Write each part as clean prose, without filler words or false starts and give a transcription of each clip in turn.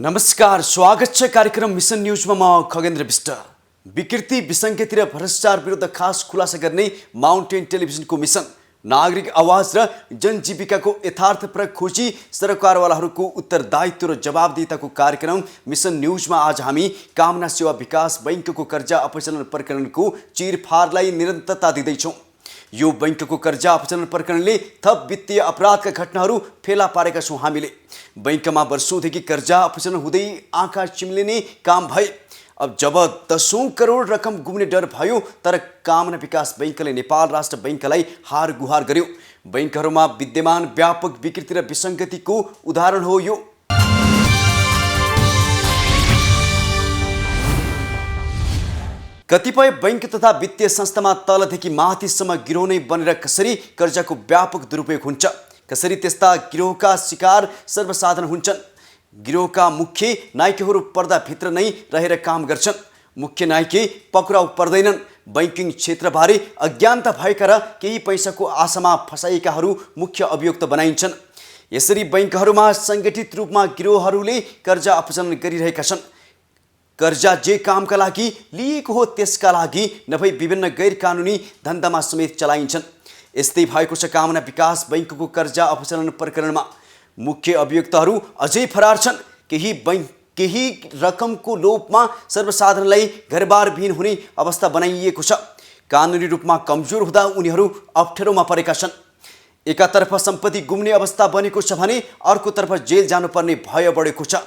नमस्कार, स्वागत छ कार्यक्रम मिसन न्यूजमा। म खगेन्द्र विष्ट। विकृति विसङ्गतिर भ्रष्टाचार विरुद्ध खास खुलासा गर्ने माउन्टेन टेलिभिजनको मिसन नागरिक आवाज र जनजीविकाको यथार्थपरक खोजी सरकारवालाहरूको उत्तरदायित्व र जवाबदिहिताको कार्यक्रम मिसन न्यूजमा आज हामी कामना सेवा विकास बैंकको कर्जा अपचलन प्रकरणको चिरफारलाई निरन्तरता दिँदैछौँ। यो बैंकको कर्जा अपचलन प्रकरणले थप वित्तीय अपराधका घटनाहरू फेला पारेका छौँ। हामीले बैंकमा वर्षौंदेखि कर्जा अपचलन हुँदै आँखा चिम्लिने काम भए। अब जब 10औं करोड रकम गुम्ने डर भयो, तर कामना विकास बैंकले नेपाल राष्ट्र बैंकलाई हार गुहार गर्यो। बैंकहरूमा विद्यमान व्यापक विकृति र विसङ्गतिको उदाहरण हो यो। कतिपय बैंक तथा वित्तीय संस्थामा तलदेखि माथिसम्म गिरोह नै बनेर कसरी कर्जाको व्यापक दुरुपयोग हुन्छ, कसरी त्यस्ता गिरोहका शिकार सर्वसाधारण हुन्छन्। गिरोहका मुख्य नायकहरू पर्दाभित्र नै रहेर काम गर्छन्। मुख्य नायक पक्राउ पर्दैनन्। बैंकिङ क्षेत्रबारे अज्ञानता भएका र केही पैसाको आशामा फसाइएकाहरू मुख्य अभियुक्त बनाइन्छन्। यसरी बैंकहरूमा सङ्गठित रूपमा गिरोहहरूले कर्जा अपचलन गरिरहेका छन्। कर्जा जे कामका लागि लिएको हो त्यसका लागि नभई विभिन्न गैर कानुनी धन्दामा समेत चलाइन्छन्। यस्तै भएको छ कामना विकास बैंकको कर्जा अपचलन प्रकरणमा। मुख्य अभियुक्तहरू अझै फरार छन्। केही रकमको लोभमा सर्वसाधारणलाई घरबारविहीन हुने अवस्था बनाइएको छ। कानुनी रूपमा कमजोर हुँदा उनीहरू अप्ठ्यारोमा परेका छन्। एकातर्फ सम्पत्ति गुम्ने अवस्था बनेको छ भने अर्कोतर्फ जेल जानुपर्ने भय बढेको छ।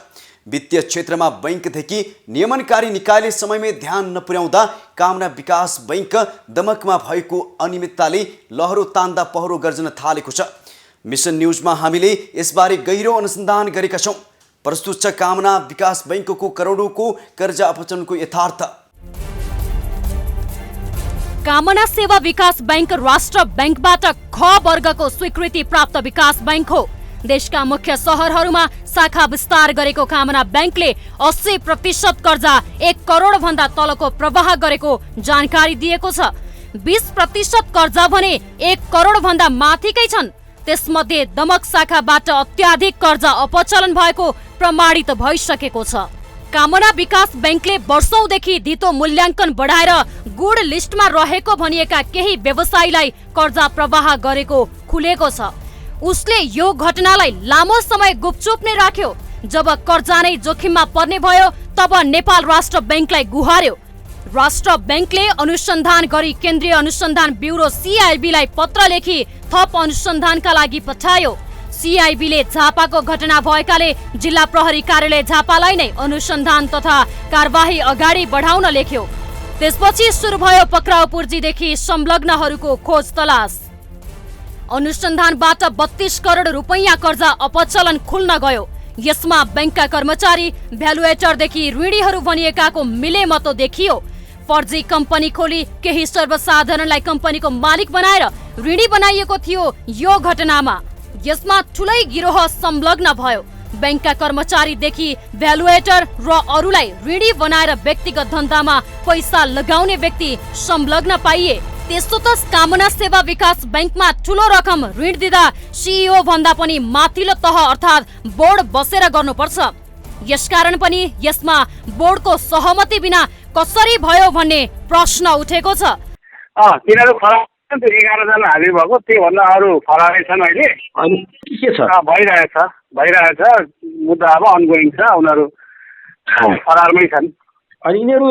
वित्तीय क्षेत्रमा बैंकदेखि नियमनकारी निकायले समयमै ध्यान नपुर्याउँदा कामना विकास बैंक दमकमा भएको अनियमितताले लहरो तान्दा पहरो गर्जन थालेको छ। मिसन न्यूजमा हामीले यसबारे गहिरो अनुसन्धान गरेका छौँ। प्रस्तुत छ कामना विकास बैंकको करोडौँको कर्जा अपचलनको यथार्थ। कामना सेवा विकास बैंक राष्ट्र बैंकबाट ख वर्गको स्वीकृति प्राप्त विकास बैंक हो। देशका मुख्य सहरहरूमा शाखा विस्तार गरेको कामना बैंकले 80% कर्जा 1 करोड भन्दा तलको प्रवाह गरेको जानकारी दिएको छ। 20% कर्जा भने 1 करोड भन्दा माथिकै छन्। त्यसमध्ये दमक शाखाबाट अत्याधिक कर्जा अपचलन भएको प्रमाणित भइसकेको छ। कामना विकास बैंकले वर्षौंदेखि धितो मूल्याङ्कन बढाएर गुड लिस्टमा रहेको भनिएका केही व्यवसायीलाई कर्जा प्रवाह गरेको खुलेको छ। उसले यो घटनालाई लामो समय गुपचुप नै राख्यो। जब कर्जा नै जोखिममा पर्ने भयो तब नेपाल राष्ट्र बैंकलाई गुहार्यो। राष्ट्र बैंकले अनुसन्धान गरी केन्द्रीय अनुसन्धान ब्युरो CIB लाई पत्र लेखी थप अनुसन्धानका लागि पठायो। CIB ले झापाको घटना भएकाले जिल्ला प्रहरी कार्यालय झापालाई नै अनुसन्धान तथा कारबाही अगाडि बढाउन लेख्यो। त्यसपछि सुरु भयो पक्राउ पूर्जीदेखि संलग्नहरूको खोज तलास। अनुसन्धानबाट 32 करोड रुपैयाँ कर्जा अपचलन खुल्न गयो। यसमा बैंकका कर्मचारी, भ्यालुएटरदेखि ऋणीहरू भनिएकाको मिलेमतो देखियो। फर्जी कम्पनी खोली केही सर्वसाधारणलाई कम्पनीको मालिक बनाएर ऋणी बनाइएको थियो। यो घटनामा यसमा ठुलै गिरोह संलग्न भयो। बैंकका कर्मचारीदेखि भ्यालुएटर र अरूलाई ऋणी बनाएर व्यक्तिगत धन्दामा पैसा लगाउने व्यक्ति संलग्न पाइए। त्यस्तो त कामना सेवा विकास बैंकमा ठुलो रकम ऋण दिँदा CEO भन्दा पनि माथिल्लो तह अर्थात् बोर्ड बसेर गर्नुपर्छ। यसकारण पनि यसमा बोर्डको सहमति बिना कसरी भयो भन्ने प्रश्न उठेको छ। तिनीहरू फरार 11 जना हाजिर भएको, त्योभन्दा अरू फरारै छन्। अहिले अनि के छ भइरहेछ मुद्दा अब अनगोइङ छ। उनीहरू फरारमै छन्। अनि यिनीहरू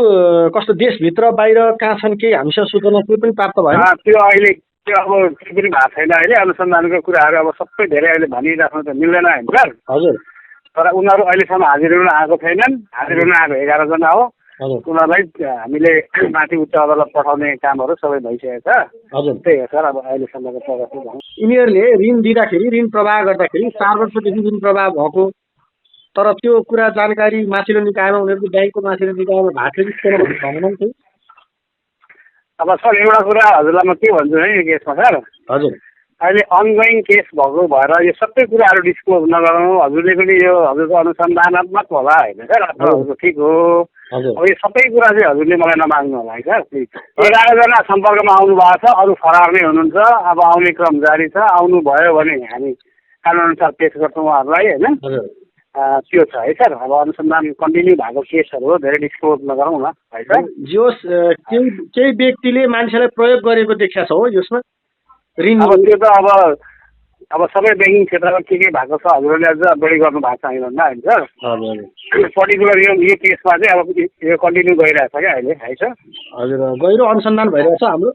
कस्तो देशभित्र बाहिर कहाँ छन् केही हामीसँग सूचना केही पनि प्राप्त भएन? त्यो अहिले अब केही पनि भएको छैन। अहिले अनुसन्धानको कुराहरू अब सबै धेरै अहिले भनिराख्नु त मिल्दैन होइन सर? हजुर। तर उनीहरू अहिलेसम्म हाजिर हुन आएको छैनन्। हाजिर हुन आएको 11 जना हो। उनीहरूलाई हामीले माथि उच्च अदालत पठाउने कामहरू सबै भइसकेको छ। हजुर। त्यही हो सर अब अहिलेसम्मको प्रगति। यिनीहरूले ऋण दिँदाखेरि, ऋण प्रवाह गर्दाखेरि 4 वर्षदेखि ऋण प्रवाह भएको, तर त्यो कुरा जानकारी माथिल्लो निकायमा, उनीहरूको ब्याङ्कको माथिल्लो निकायमा भएको छैन भन्नु थियो। अब सर एउटा कुरा हजुरलाई म के भन्छु है यो केसमा सर, हजुर अहिले अनगोइङ केस भएको भएर यो सबै कुराहरू डिस्क्लोज नगराउनु। हजुरले पनि यो हजुरको अनुसन्धानात्मक होला होइन सर? हजुरको ठिक हो। अब यो सबै कुरा चाहिँ हजुरले मलाई नमाग्नु होला है सर प्लिज। 11 जना सम्पर्कमा आउनु भएको छ, अरू फरार नै हुनुहुन्छ। अब आउने क्रम जारी छ। आउनु भयो भने हामी कानुन अनुसार पेश गर्छौँ उहाँहरूलाई होइन। त्यो छ है सर। अब अनुसन्धान कन्टिन्यू भएको केसहरू हो, धेरै डिस्क्लोज नगरौँ न है सर। जोस केही व्यक्तिले मान्छेलाई प्रयोग गरेको देखिया छ हो यसमा ऋण। अब त्यो त अब सबै ब्याङ्किङ क्षेत्रमा के भएको छ हजुरले अझ बढी गर्नु भएको छ भन्दा होइन सर। पर्टिकुलर यो केसमा चाहिँ अब यो कन्टिन्यू गइरहेछ क्या अहिले है सर। हजुर गहिरो अनुसन्धान भइरहेछ हाम्रो।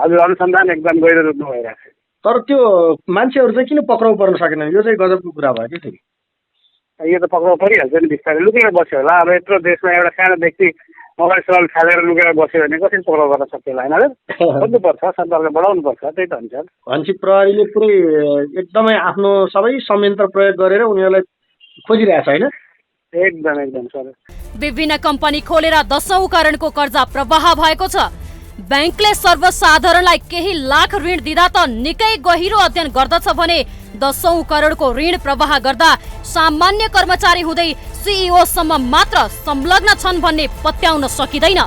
हजुर अनुसन्धान एकदम गहिरो रूपमा भइरहेछ। तर त्यो मान्छेहरू चाहिँ किन पक्राउ पर्न सकेनन्? यो चाहिँ गजबको कुरा भयो कि फेरि। यो त पक्राउ परिहाल्छ नि, बिस्तारै लुकेर बस्यो होला। अब यत्रो देशमा एउटा सानो व्यक्ति मोबाइल सोबाइल छालेर लुकेर बस्यो भने कसरी पक्राउ गर्न सक्छ होइन र? खोज्नुपर्छ, सरकारले बढाउनुपर्छ, त्यही त हुन्छ। भनेपछि प्रहरीले पुरै एकदमै आफ्नो सबै संयन्त्र प्रयोग गरेर उनीहरूलाई खोजिरहेछ होइन? एकदम एकदम सर। विभिन्न कम्पनी खोलेर 10औं करोडको कर्जा प्रवाह भएको छ। बैंकले सर्वसाधारणलाई केही लाख ऋण दिँदा त निकै गहिरो अध्ययन गर्दछ भने 10औं करोडको ऋण प्रवाह गर्दा सामान्य कर्मचारी हुँदै सीईओ सम्म मात्र संलग्न छन् भन्ने पत्याउन सकिँदैन।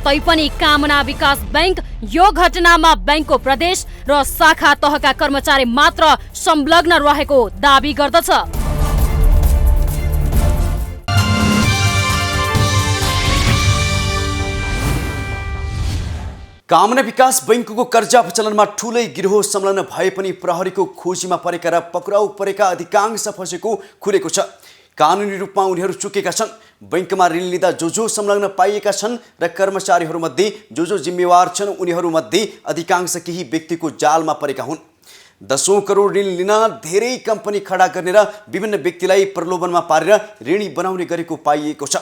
तैपनि कामना विकास बैंक यो घटनामा बैंकको प्रदेश र शाखा तहका कर्मचारी मात्र संलग्न रहेको दाबी गर्दछ। कामना विकास बैंकको कर्जा प्रचलनमा ठूलै गिरोह संलग्न भए पनि प्रहरीको खोजीमा परेका र पक्राउ परेका अधिकांश फसेको खुलेको छ। कानुनी रूपमा उनीहरू चुकेका छन्। बैंकमा ऋण लिँदा जो संलग्न पाइएका छन् र कर्मचारीहरूमध्ये जो जिम्मेवार छन् उनीहरूमध्ये अधिकांश केही व्यक्तिको जालमा परेका हुन्। 10औं करोड ऋण लिन धेरै कम्पनी खडा गर्ने र विभिन्न व्यक्तिलाई प्रलोभनमा पारेर ऋणी बनाउने गरेको पाइएको छ।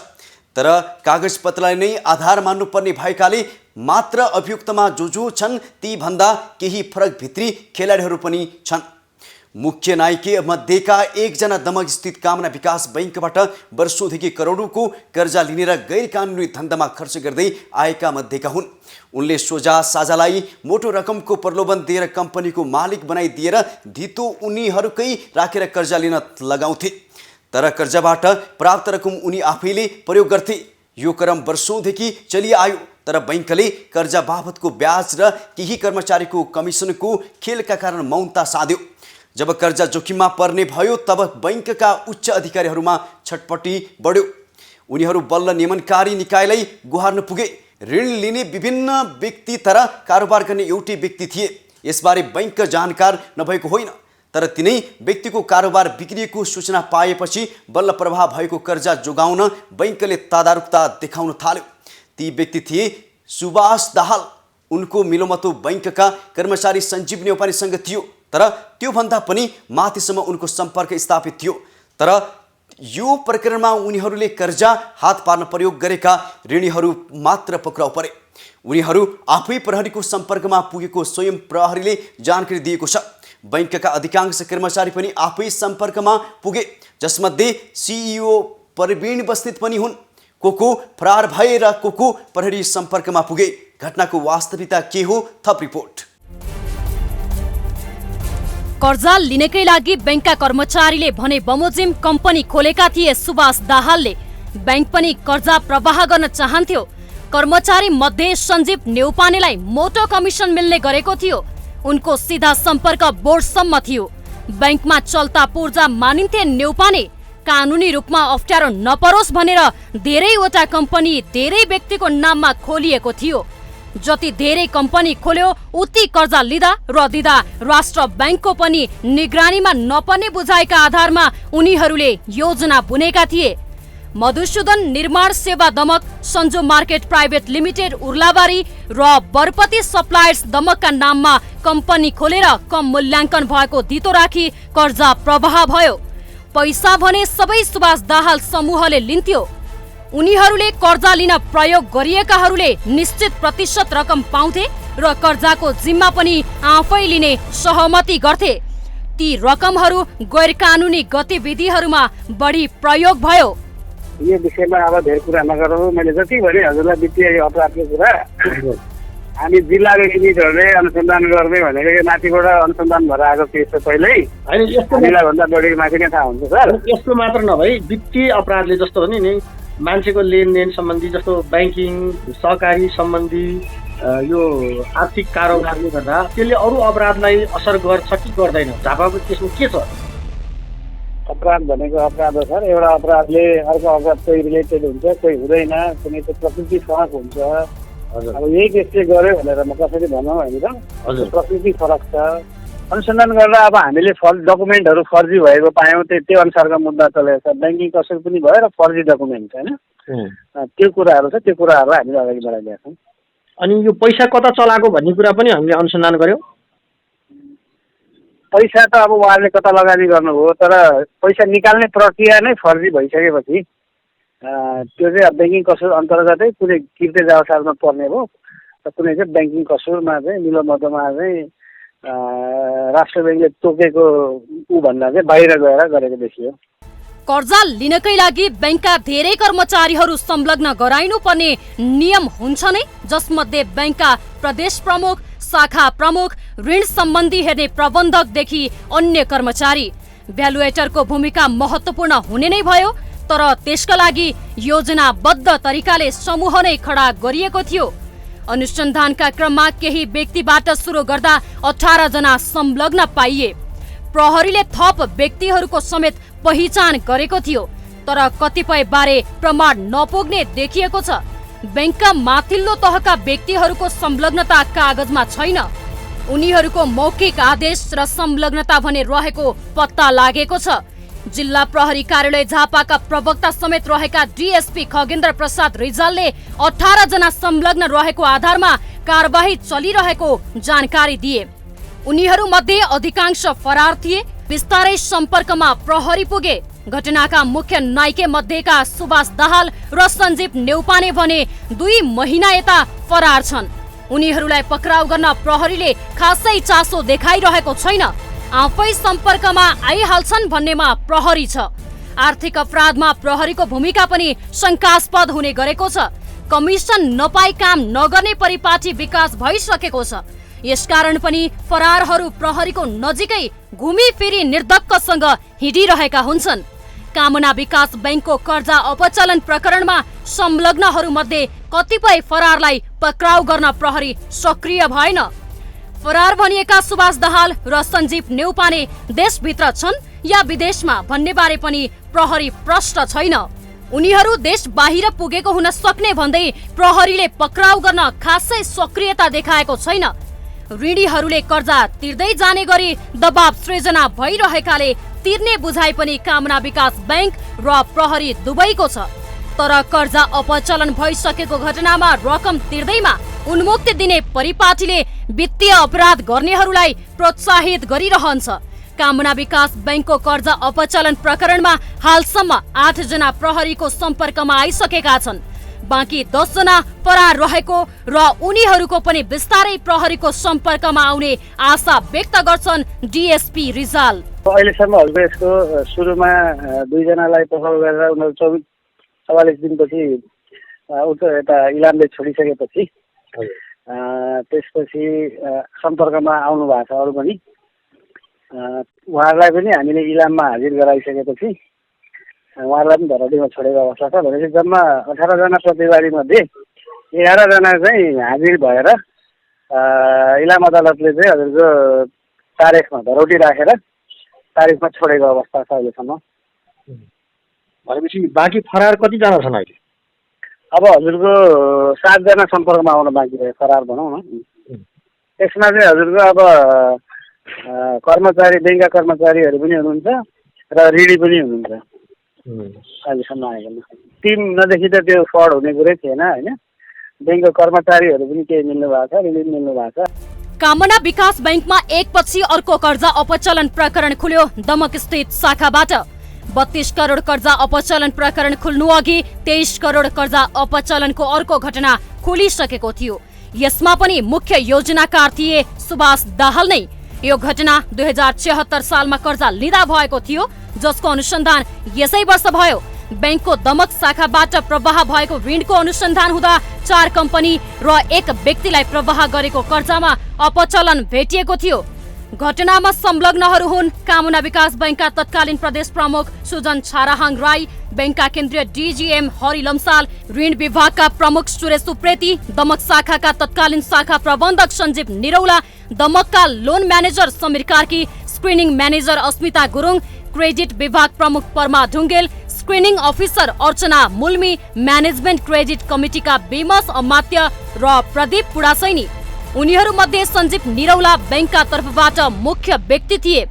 तर कागजपत्रलाई नै आधार मान्नुपर्ने भएकाले मात्र अभियुक्तमा जो छन् ती भन्दा केही फरक भित्री खेलाडीहरू पनि छन्। मुख्य नायिके मध्येका एकजना दमक स्थित कामना विकास बैंकबाट वर्षौंदेखि करोडौंको कर्जा लिने र गैर कानुनी धन्दामा खर्च गर्दै आएका मध्येका हुन्। उनले सोझा साझालाई मोटो रकमको प्रलोभन दिएर कम्पनीको मालिक बनाइदिएर धितो उनीहरूकै राखेर कर्जा लिन लगाउँथे। तर कर्जाबाट प्राप्त रकम उनी आफैले प्रयोग गर्थे। यो क्रम वर्षौंदेखि चलिआयो। तर बैंकले कर्जा बाबतको ब्याज र केही कर्मचारीको कमिसनको खेलका कारण मौनता साध्यो। जब कर्जा जोखिममा पर्ने भयो तब बैंकका उच्च अधिकारीहरूमा छटपटी बढ्यो। उनीहरू बल्ल नियमनकारी निकायलाई गुहार्न पुगे। ऋण लिने विभिन्न व्यक्ति तर कारोबार गर्ने एउटै व्यक्ति थिए। यसबारे बैंक जानकार नभएको होइन, तर तिनै व्यक्तिको कारोबार बिग्रिएको सूचना पाएपछि बल्ल प्रभाव भएको कर्जा जोगाउन बैंकले तदारुकता देखाउन थाल्यो। ती व्यक्ति थिए सुभाष दाहाल। उनको मिलोमतो बैंकका कर्मचारी सञ्जीव नेउपानेसँग थियो। तर त्योभन्दा पनि माथिसम्म उनको सम्पर्क स्थापित थियो। तर यो प्रकरणमा उनीहरूले कर्जा हात पार्न प्रयोग गरेका ऋणीहरू मात्र पक्राउ परे। उनीहरू आफै प्रहरीको सम्पर्कमा पुगेको स्वयं प्रहरीले जानकारी दिएको छ। बैंकका अधिकांश कर्मचारी पनि आफै सम्पर्कमा पुगे, जसमध्ये सीईओ प्रवीण बस्नेत पनि हुन्। को फरार भए र को प्रहरी सम्पर्कमा पुगे। घटनाको वास्तविकता के हो? थप रिपोर्ट। कर्जा लिनकै लागि बैंकका कर्मचारीले भने बमोजिम कम्पनी खोलेका थिए सुभाष दाहालले। बैंक पनि कर्जा प्रवाह गर्न चाहन्थ्यो। कर्मचारी मध्ये सञ्जीव नेउपानेलाई मोटो कमिसन मिल्ने गरेको थियो। उनको सीधा सम्पर्क बोर्डसम्म थियो। बैंकमा चल्ता पूर्जा मानिन्थे नेउपाने। कानुनी रूपमा अप्ठ्यारो नपरोस् भनेर धेरैवटा कम्पनी धेरै व्यक्तिको नाममा खोलिएको थियो। जति धेरै कम्पनी खोल्यो उति कर्जा लिँदा र दिँदा राष्ट्र बैंकको पनि निगरानीमा नपर्ने बुझाइका आधारमा उनीहरूले योजना बुनेका थिए। मधुसूदन निर्माण सेवा Damak, Sanju market private limited Urlabari र बरपति सप्लायर्स दमकका नाममा कम्पनी खोलेर कम मूल्याङ्कन भएको धितो राखी कर्जा प्रवाह भयो। पैसा भने सबै सुभाष दाहाल समूहले लिन्थ्यो। उनीहरूले कर्जा लिन प्रयोग गरिएकाहरूले निश्चित प्रतिशत रकम पाउँथे र कर्जाको जिम्मा पनि आफै लिने सहमति गर्थे। ती रकमहरू गैर कानुनी गतिविधिहरूमा बढी प्रयोग भयो। यो विषयमा अब धेरै कुरा नगरौँ। मैले जति भने हजुरलाई वित्तीय अपराधको कुरा हामी जिल्लाको युनिटहरूले अनुसन्धान गर्ने भनेको यो माथिबाट अनुसन्धान भएर आएको केस त पहिल्यै जिल्लाभन्दा बढी माथि नै थाहा हुन्छ सर। यस्तो मात्र नभई वित्तीय अपराधले जस्तो भने नि मान्छेको लेनदेन सम्बन्धी जस्तो ब्याङ्किङ सहकारी सम्बन्धी यो आर्थिक कारोबारले गर्दा त्यसले अरू अपराधलाई असर गर्छ कि गर्दैन? झापाको केसमा के छ? अपराध भनेको अपराध हो सर। एउटा अपराधले अर्को अपराध कोही रिलेटेड हुन्छ, कोही हुँदैन, कुनै चाहिँ प्रकृति फरक हुन्छ। अब यही केसले गर्यो भनेर म कसरी भनौँ होइन त, प्रकृति फरक छ। अनुसन्धान गरेर अब हामीले डकुमेन्टहरू फर्जी भएको पायौँ, त्यो अनुसारको मुद्दा चलेको छ। ब्याङ्किङ कसरी पनि भयो र फर्जी डकुमेन्ट होइन, त्यो कुराहरू छ, त्यो कुराहरूलाई हामीले अगाडि बढाइदिएका छौँ। अनि यो पैसा कता चलाएको भन्ने कुरा पनि हामीले अनुसन्धान गर्यौँ। पैसा त अब उहाँहरूले कता लगानी गर्नुभयो, तर पैसा निकाल्ने प्रक्रिया नै फर्जी भइसकेपछि त्यो चाहिँ अब ब्याङ्किङ कसुर अन्तर्गतै कुनै किर्ते व्यवसायमा पर्ने भयो र कुनै चाहिँ ब्याङ्किङ कसुरमा चाहिँ मिलोमतोमा चाहिँ राष्ट्र ब्याङ्कले तोकेको ऊभन्दा चाहिँ बाहिर गएर गरेको देखियो। कर्जा लिनकै लागि बैंकका धेरै कर्मचारीहरू संलग्न गराइनुपर्ने नियम हुन्छ नै, जसमध्ये बैंकका प्रदेश प्रमुख, शाखा प्रमुख, ऋण सम्बन्धी हेर्ने प्रबन्धकदेखि अन्य कर्मचारी। भ्यालुएटरको भूमिका महत्त्वपूर्ण हुने नै भयो, तर त्यसका लागि योजनाबद्ध तरिकाले समूह नै खडा गरिएको थियो। अनुसन्धानका क्रममा केही व्यक्तिबाट सुरु गर्दा 18 जना संलग्न पाइए। प्रहरीले थप व्यक्तिहरूको समेत पहिचान गरेको थियो, तर कतिपय बारे प्रमाण नपुग्ने देखिएको छ। बैंकका माथिल्लो तहका व्यक्तिहरूको संलग्नता कागजमा छैन। उनीहरूको मौखिक आदेश र संलग्नता भने रहेको पत्ता लागेको छ। जिल्ला प्रहरी कार्यालय झापाका प्रवक्ता समेत रहेका डीएसपी खगेन्द्र प्रसाद रिजालले 18 जना संलग्न रहेको आधारमा कारबाही चलिरहेको जानकारी दिए। उनीहरूमध्ये अधिकांश फरार थिए। बिस्तारै सम्पर्कमा प्रहरी पुगे। घटनाका मुख्य नाइके मध्येका सुभाष दाहाल र सञ्जीव नेउपाने भने 2 महिना यता फरार छन्। उनीहरूलाई पक्राउ गर्न प्रहरीले खासै चासो देखाइरहेको छैन। आफै सम्पर्कमा आइहाल्छन् भन्नेमा प्रहरी छ। आर्थिक अपराधमा प्रहरीको भूमिका पनि शङ्कास्पद हुने गरेको छ। कमिसन नपाई काम नगर्ने परिपाटी विकास भइसकेको छ। यसकारण पनि फरारहरू प्रहरीको नजिकै घुमिफिरी निर्धक्कसँग हिँडिरहेका हुन्छन्। कामना विकास बैंकको कर्जा अपचलन प्रकरणमा संलग्नहरूमध्ये कतिपय फरारलाई पक्राउ गर्न प्रहरी सक्रिय भएन। फरार भनिएका सुभाष दाहाल र सञ्जीव नेउपाने देशभित्र छन् या विदेशमा भन्ने बारे पनि प्रहरी प्रश्न छैन। उनीहरू देश बाहिर पुगेको हुन सक्ने भन्दै प्रहरीले पक्राउ गर्न खासै सक्रियता देखाएको छैन। ऋणीहरूले कर्जा तिर्दै जाने गरी दबाव सृजना भइरहेकाले तिर्ने बुझाइ पनि कामना विकास बैंक र प्रहरी दुवैको छ। तर कर्जा अपचलन भइसकेको घटनामा रकम तिर्दैमा उन्मुक्ति दिने परिपाटीले वित्तीय अपराध गर्नेहरूलाई प्रोत्साहित गरिरहन्छ। कामना विकास बैंकको कर्जा अपचलन प्रकरणमा हालसम्म 8 जना प्रहरीको सम्पर्कमा आइसकेका छन्। बाँकी 10 जना फरार रहेको र उनीहरूको पनि बिस्तारै प्रहरीको सम्पर्कमा आउने आशा व्यक्त गर्छन् डीएसपी रिजाल। अहिलेसम्म यसको सुरुमा 2 जनालाई पक्राउ गरेर उनीहरू 44 दिनपछि यता इलामले छोडिसकेपछि त्यसपछि सम्पर्कमा आउनु भएको छ। अरू पनि उहाँहरूलाई पनि हामीले इलाममा हाजिर गराइसकेपछि उहाँहरूलाई पनि धरहरीमा छोडेको अवस्था छ। भनेपछि जम्मा 18 जना प्रतिवादी मध्ये 11 जना चाहिँ हाजिर भएर इलाम अदालतले चाहिँ हजुरको तारिखमा धरौटी राखेर तारिखमा छोडेको अवस्था छ अहिलेसम्म। भनेपछि बाँकी फरार कतिजना छन् अहिले? अब हजुरको 7 जना सम्पर्कमा आउन बाँकी रह्यो, फरार भनौँ न। यसमा चाहिँ हजुरको अब कर्मचारी, बैंकका कर्मचारीहरू पनि हुनुहुन्छ र ऋणी पनि हुनुहुन्छ। अहिलेसम्म आएको टिम नदेखि त त्यो फ्रड हुने कुरै थिएन होइन। बैंकको कर्मचारीहरू पनि केही मिल्नु भएको छ, ऋणी मिल्नु भएको छ। कामना विकास बैंकमा एकपछि अर्को कर्जा अपचलन प्रकरण खुल्यो। दमक स्थित शाखाबाट 32 करोड कर्जा अपचलन प्रकरण खुल्नु अघि 23 करोड कर्जा अपचलनको अर्को घटना खुलिसकेको थियो। यसमा पनि मुख्य योजनाकार थिए सुभाष दाहाल नै। यो घटना 2076 सालमा कर्जा लिँदा भएको थियो, जसको अनुसन्धान यसै वर्ष भयो। बैंकको दमक शाखाबाट प्रवाह भएको ऋणको अनुसन्धान हुँदा 4 कम्पनी र 1 व्यक्तिलाई प्रवाह गरेको कर्जामा अपचलन भेटिएको थियो। घटनामा संलग्नहरू हुन् कामना विकास बैंकका तत्कालीन प्रदेश प्रमुख सुजन छाराहाङ राई, बैंकका केन्द्रीय डीजीएम हरि लम्साल, ऋण विभागका प्रमुख सुरेश उप्रेती, दमक शाखाका तत्कालीन शाखा प्रबन्धक सञ्जीव निरौला, दमकका loan manager Sameer Karki, screening manager Asmita Gurung, credit विभाग प्रमुख Parma Dhungel, screening officer Archana Mulmi, management credit कमिटिका विमस अमात्य र प्रदीप पुडासैनी। उनीहरूमध्ये सञ्जीव निरौला बैंकका तर्फबाट मुख्य व्यक्ति थिए।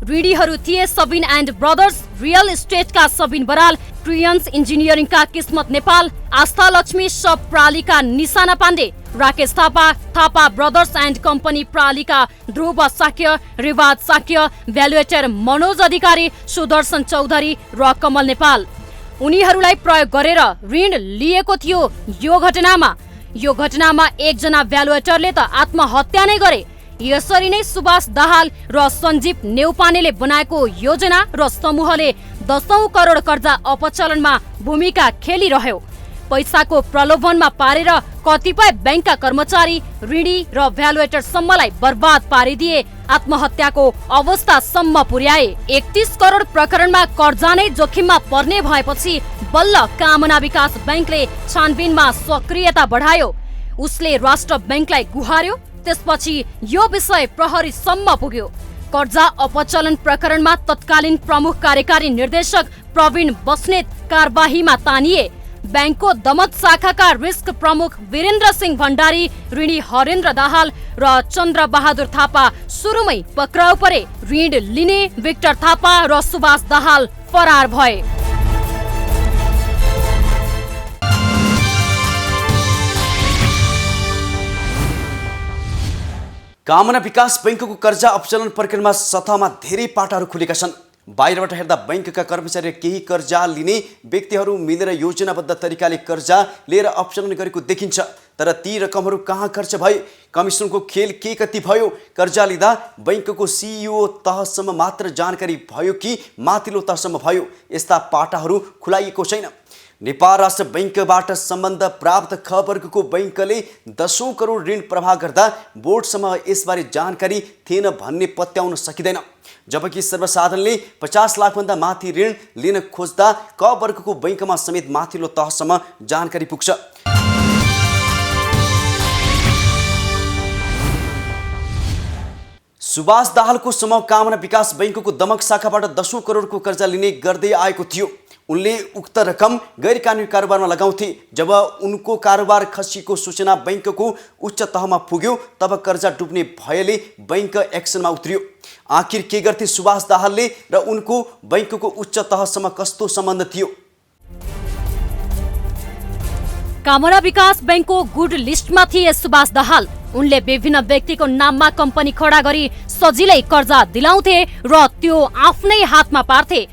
ऋणीहरू थिए सबिन एन्ड ब्रदर्स, रियल इस्टेटका सबिन बराल, ट्रियन्स इन्जिनियरिङका किस्मत नेपाल, आस्था लक्ष्मी सब प्रालीका Nishana Pandey, Rakesh Thapa, Thapa brothers and company प्रालीका ध्रुव साक्य, रिवाज साक्य, भ्यालुएटर मनोज अधिकारी, सुदर्शन चौधरी र कमल नेपाल। उनीहरूलाई प्रयोग गरेर ऋण लिएको थियो। यो घटनामा एकजना भ्यालुएटरले त आत्महत्या नै गरे। यसरी नै सुभाष दाहाल र सञ्जीव नेउपानेले बनाएको योजना र समूहले 10औं करोड कर्जा अपचलनमा भूमिका खेलिरह्यो। पैसाको प्रलोभनमा पारेर कतिपय बैंकका कर्मचारी, ऋणी र भ्यालुएटर सम्मलाई बर्बाद पारिदिए, आत्महत्याको अवस्थासम्म पुर्याए। 31 करोड प्रकरणमा कर्जा नै जोखिममा पर्ने भएपछि बल्ल कामना विकास बैंकले छानबिनमा सक्रियता बढायो। उसले राष्ट्र बैंकलाई गुहार्यो। त्यसपछि यो विषय प्रहरीसम्म पुग्यो। कर्जा अपचलन प्रकरणमा तत्कालीन प्रमुख कार्यकारी निर्देशक प्रवीण बस्नेत कारबाहीमा तानिए। बैंकको दमक शाखाका रिस्क प्रमुख वीरेन्द्र सिंह भण्डारी, ऋणी हरेन्द्र दाहाल र चन्द्र बहादुर थापा सुरुमै पक्राउ परे। ऋण लिने विक्टर थापा र सुभाष दाहाल फरार भए। कामना विकास बैंकको कर्जा अपचलन प्रकरणमा सतहमा धेरै पाटाहरू खुलेका छन्। बाहिरबाट हेर्दा बैंकका कर्मचारी केही कर्जा लिने व्यक्तिहरू मिलेर योजनाबद्ध तरिकाले कर्जा लिएर अपचलन गरेको देखिन्छ। तर ती रकमहरू कहाँ खर्च भए, कमिसनको खेल के कति भयो, कर्जा लिँदा बैंकको सिइओ तहसम्म मात्र जानकारी भयो कि माथिल्लो तहसम्म भयो, यस्ता पाटाहरू खुलाइएको छैन। नेपाल राष्ट्र बैंकबाट सम्बन्ध प्राप्त खबरको बैंकले 10औं करोड ऋण प्रवाह गर्दा बोर्डसम्म यसबारे जानकारी थिएन भन्ने पत्याउन सकिँदैन। जबकि सर्वसाधारणले 50 लाखभन्दा माथि ऋण लिन खोज्दा क वर्गको बैंकमा समेत माथिल्लो तहसम्म जानकारी पुग्छ। सुभाष दाहालको समूह कामना विकास बैंकको दमक शाखाबाट 10औं करोडको कर्जा लिने गर्दै आएको थियो। उनले उक्त रकम गैर कानुनी कारोबारमा लगाउँथे। जब उनको कारोबार खसिएको सूचना बैंकको उच्च तहमा पुग्यो तब कर्जा डुब्ने भयले बैंक एक्सनमा उत्रियो। आखिर के गर्थे सुभाष दाहालले र उनको बैंकको उच्च तहसम्म कस्तो सम्बन्ध थियो? कामना विकास बैंकको गुड लिस्टमा थिए सुभाष दाहाल। उनले विभिन्न व्यक्तिको नाममा कम्पनी खडा गरी सजिलै कर्जा दिलाउँथे र त्यो आफ्नै हातमा पार्थे।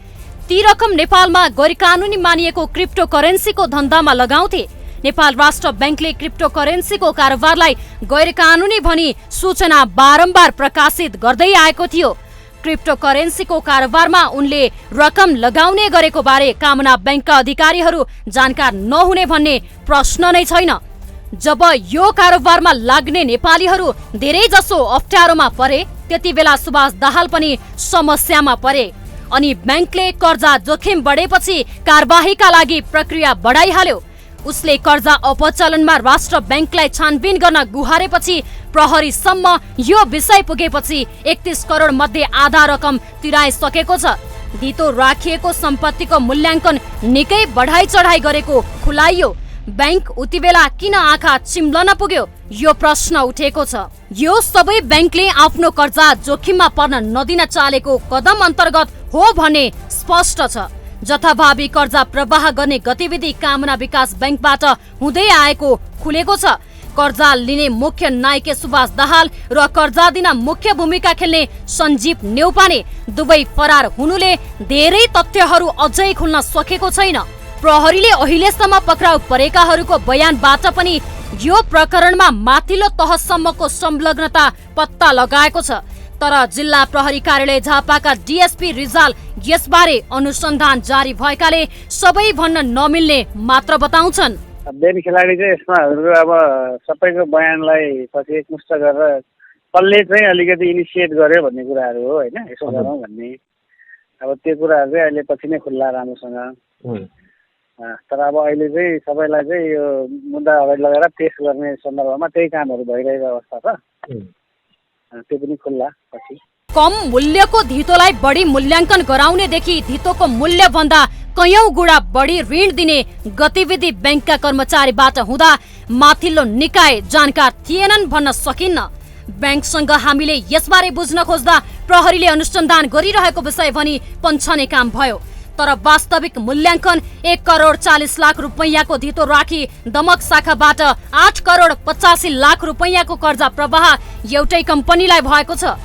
ती रकम नेपालमा गैर कानुनी मानिएको क्रिप्टो करेन्सीको धन्दामा लगाउँथे। नेपाल राष्ट्र बैंकले क्रिप्टो करेन्सीको कारोबारलाई गैर कानुनी भनी सूचना बारम्बार प्रकाशित गर्दै आएको थियो। क्रिप्टो करेन्सीको कारोबारमा उनले रकम लगाउने गरेको बारे कामना बैंकका अधिकारीहरू जानकार नहुने भन्ने प्रश्न नै छैन। जब यो कारोबारमा लाग्ने नेपालीहरू धेरै जसो अप्ठ्यारोमा परे त्यति बेला सुभाष दाहाल पनि समस्यामा परे। अनि बैंकले कर्जा जोखिम बढेपछि कारबाहीका लागि प्रक्रिया बढाइहाल्यो। उसले कर्जा अपचलनमा राष्ट्र बैंकलाई छानबिन गर्न गुहारेपछि प्रहरीसम्म यो विषय पुगेपछि 31 करोड मध्ये आधा रकम तिराइसकेको छ। धितो राखिएको सम्पत्तिको मूल्याङ्कन निकै बढाइ चढाइ गरेको खुलाइयो। बैंक उति बेला किन आँखा चिम्लन पुग्यो, यो प्रश्न उठेको छ। यो सबै बैंकले आफ्नो कर्जा जोखिममा पर्न नदिन चालेको कदम अन्तर्गत हो भन्ने स्पष्ट छ। जथाभावी कर्जा प्रवाह गर्ने गतिविधि कामना विकास बैंकबाट हुँदै आएको खुलेको छ। कर्जा लिने मुख्य नायके सुभाष दाहाल र कर्जा दिन मुख्य भूमिका खेल्ने सञ्जीव नेउपाने दुवै फरार हुनुले धेरै तथ्यहरू अझै खुल्न सकेको छैन। प्रहरीले अहिलेसम्म पक्राउ परेकाहरूको बयानबाट पनि यो प्रकरणमा माथिल्लो तहसम्मको संलग्नता पत्ता लगाएको छ। तर जिल्ला प्रहरी कार्यालय झापाका डीएसपी रिजाल यसबारे अनुसन्धान जारी भएकाले सबै भन्न नमिल्ने मात्र बताउँछन्। बेन खेलाडी चाहिँ यसमा अब सबैको बयानलाई पछि एकमुष्ट गरेर कसले चाहिँ अलिकति इनिसिएट गर्यो भन्ने कुराहरू हो होइन, यसो गरौँ भन्ने। अब त्यो कुराहरू चाहिँ अहिले पछि नै खुल्ला राम्रोसँग। तर अब अहिले चाहिँ सबैलाई चाहिँ यो मुद्दा अगाडि लगाएर पेश गर्ने सन्दर्भमा त्यही कामहरू भइरहेको अवस्था छ। त्यो पनि खुल्ला पछि। कम मूल्यको धितोलाई बढी मूल्याङ्कन गराउनेदेखि धितोको मूल्यभन्दा कयौं गुणा बढी ऋण दिने गतिविधि बैंकका कर्मचारीबाट हुँदा माथिल्लो निकाय जानकार थिएनन् भन्न सकिन्न। बैंकसँग हामीले यसबारे बुझ्न खोज्दा प्रहरीले अनुसन्धान गरिरहेको विषय भनी पन्छने काम भयो। तर वास्तविक मूल्याङ्कन 1 करोड 40 लाख रुपैयाँको धितो राखी दमक शाखाबाट 8 करोड 85 लाख रुपैयाँको कर्जा प्रवाह एउटै कम्पनीलाई भएको छ।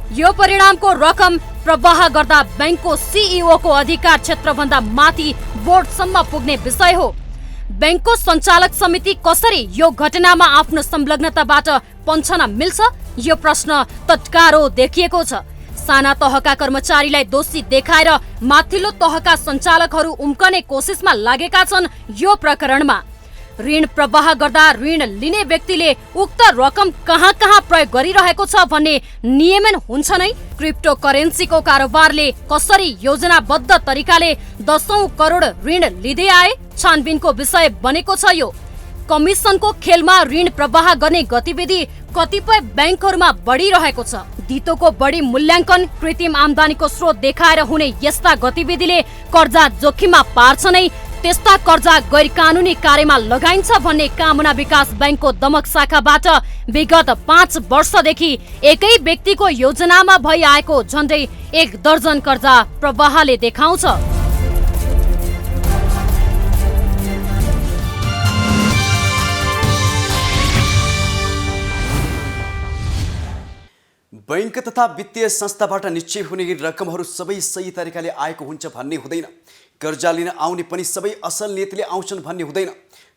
यो परिणामको रकम प्रवाह गर्दा बैंकको सीईओ को अधिकार क्षेत्रभन्दा माथि बोर्डसम्म पुग्ने विषय हो। बैंकको सञ्चालक समिति कसरी यो घटनामा आफ्नो संलग्नताबाट पन्छन मिल्छ, यो प्रश्न तत्कारो देखिएको छ। साना तहका कर्मचारीलाई दोषी देखाएर माथिल्लो तहका सञ्चालकहरू उम्कने कोसिसमा लागेका छन्। यो प्रकरणमा ऋण प्रवाह गर्दा ऋण लिने व्यक्तिले उक्त रकम कहाँ कहाँ प्रयोग गरिरहेको छ भन्ने नियमन हुन्छ नै। क्रिप्टो करेन्सीको कारोबारले कसरी योजनाबद्ध तरिकाले 10औं करोड ऋण लिँदै आए, छानबिनको विषय बनेको छ यो। कमिसनको खेलमा ऋण प्रवाह गर्ने गतिविधि कतिपय बैंकहरूमा बढिरहेको छ। धितोको बढी मूल्याङ्कन, कृत्रिम आम्दानीको स्रोत देखाएर हुने यस्ता गतिविधिले कर्जा जोखिममा पार्छ नै। त्यस्ता कर्जा गैर कानुनी कार्यमा लगाइन्छ भन्ने कामना विकास बैंकको दमक शाखाबाट विगत 5 वर्षदेखि एकै व्यक्तिको योजनामा भइआएको झन्डै 1 दर्जन कर्जा प्रवाहले देखाउँछ। बैंक तथा वित्तीय संस्थाबाट निक्षेप हुने रकमहरू सबै सही तरिकाले आएको हुन्छ भन्ने हुँदैन। कर्जा लिन आउने पनि सबै असल नीतिले आउँछन् भन्ने हुँदैन।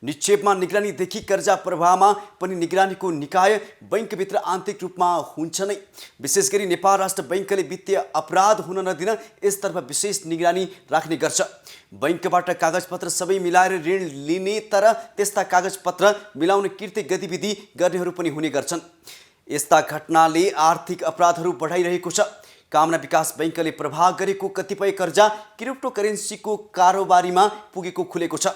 निक्षेपमा निगरानीदेखि कर्जा प्रवाहमा पनि निगरानीको निकाय बैंकभित्र आन्तरिक रूपमा हुन्छ नै। विशेष गरी नेपाल राष्ट्र बैंकले वित्तीय अपराध हुन नदिन यसतर्फ विशेष निगरानी राख्ने गर्छ। बैंकबाट कागजपत्र सबै मिलाएर ऋण लिने तर त्यस्ता कागजपत्र मिलाउने कृत्य गतिविधि गर्नेहरू पनि हुने गर्छन्। यस्ता घटनाले आर्थिक अपराधहरू बढाइरहेको छ। कामना विकास बैंकले प्रवाह गरेको कतिपय कर्जा क्रिप्टो करेन्सीको कारोबारीमा पुगेको खुलेको छ।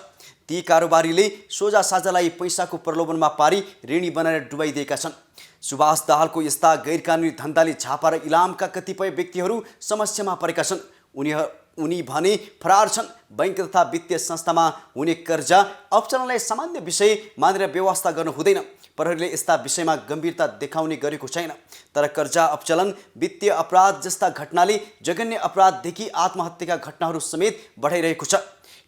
ती कारोबारीले सोझा साझालाई पैसाको प्रलोभनमा पारी ऋणी बनाएर डुबाइदिएका छन्। सुभाष दाहालको यस्ता गैरकानुनी धन्दाले झापा र इलामका कतिपय व्यक्तिहरू समस्यामा परेका छन्। उनी भने फरार छन्। बैंक तथा वित्तीय संस्थामा हुने कर्जा अपचलनलाई सामान्य विषय मानेर व्यवस्था गर्नु हुँदैन। प्रहरीले यस्ता विषयमा गम्भीरता देखाउने गरेको छैन। तर कर्जा अपचलन, वित्तीय अपराध जस्ता घटनाले जघन्य अपराधदेखि आत्महत्याका घटनाहरू समेत बढाइरहेको छ।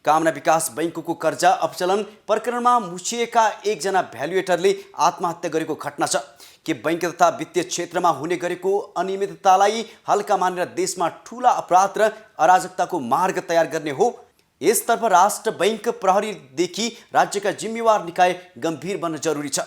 कामना विकास बैंकको कर्जा अपचलन प्रकरणमा मुछिएका एकजना भ्यालुएटरले आत्महत्या गरेको घटना छ। के बैंक तथा वित्तीय क्षेत्रमा हुने गरेको अनियमिततालाई हल्का मानेर देशमा ठूला अपराध र अराजकताको मार्ग तयार गर्ने हो? यसतर्फ राष्ट्र बैंक, प्रहरीदेखि राज्यका जिम्मेवार निकाय गम्भीर बन्न जरुरी छ।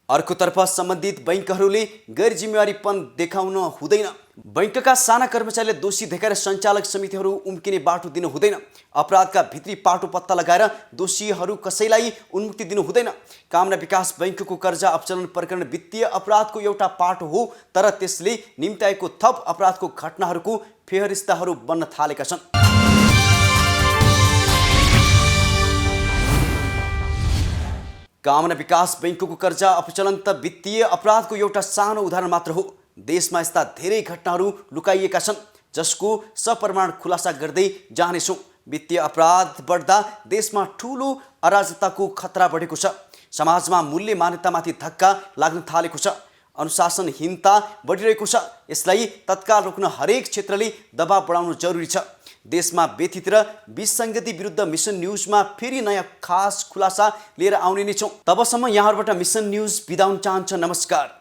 अर्कोतर्फ सम्बन्धित बैंकहरूले गैर जिम्मेवारीपन देखाउन हुँदैन। बैंकका साना कर्मचारीले दोषी देखाएर सञ्चालक समितिहरू उम्किने बाटो दिनु हुँदैन। अपराधका भित्री पाटो पत्ता लगाएर दोषीहरू कसैलाई उन्मुक्ति दिनु हुँदैन। कामना विकास बैंकको कर्जा अपचलन प्रकरण वित्तीय अपराधको एउटा पाटो हो, तर त्यसले निम्त्याएको थप अपराधको घटनाहरूको फेहरिस्ताहरू बन्न थालेका छन्। कामना विकास बैंकको कर्जा अपचलन त वित्तीय अपराधको एउटा सानो उदाहरण मात्र हो। देशमा यस्ता धेरै घटनाहरू लुकाइएका छन् जसको सप्रमाण खुलासा गर्दै जानेछौँ। वित्तीय अपराध बढ्दा देशमा ठूलो अराजकताको खतरा बढेको छ। समाजमा मूल्य मान्यतामाथि धक्का लाग्न थालेको छ। अनुशासनहीनता बढिरहेको छ। यसलाई तत्काल रोक्न हरेक क्षेत्रले दबाब बढाउनु जरुरी छ। देशमा व्यथित र विसङ्गति विरुद्ध मिसन न्यूजमा फेरि नयाँ खास खुलासा लिएर आउने नै छौँ। तबसम्म यहाँहरूबाट मिसन न्यूज बिदा हुन चाहन्छ। नमस्कार।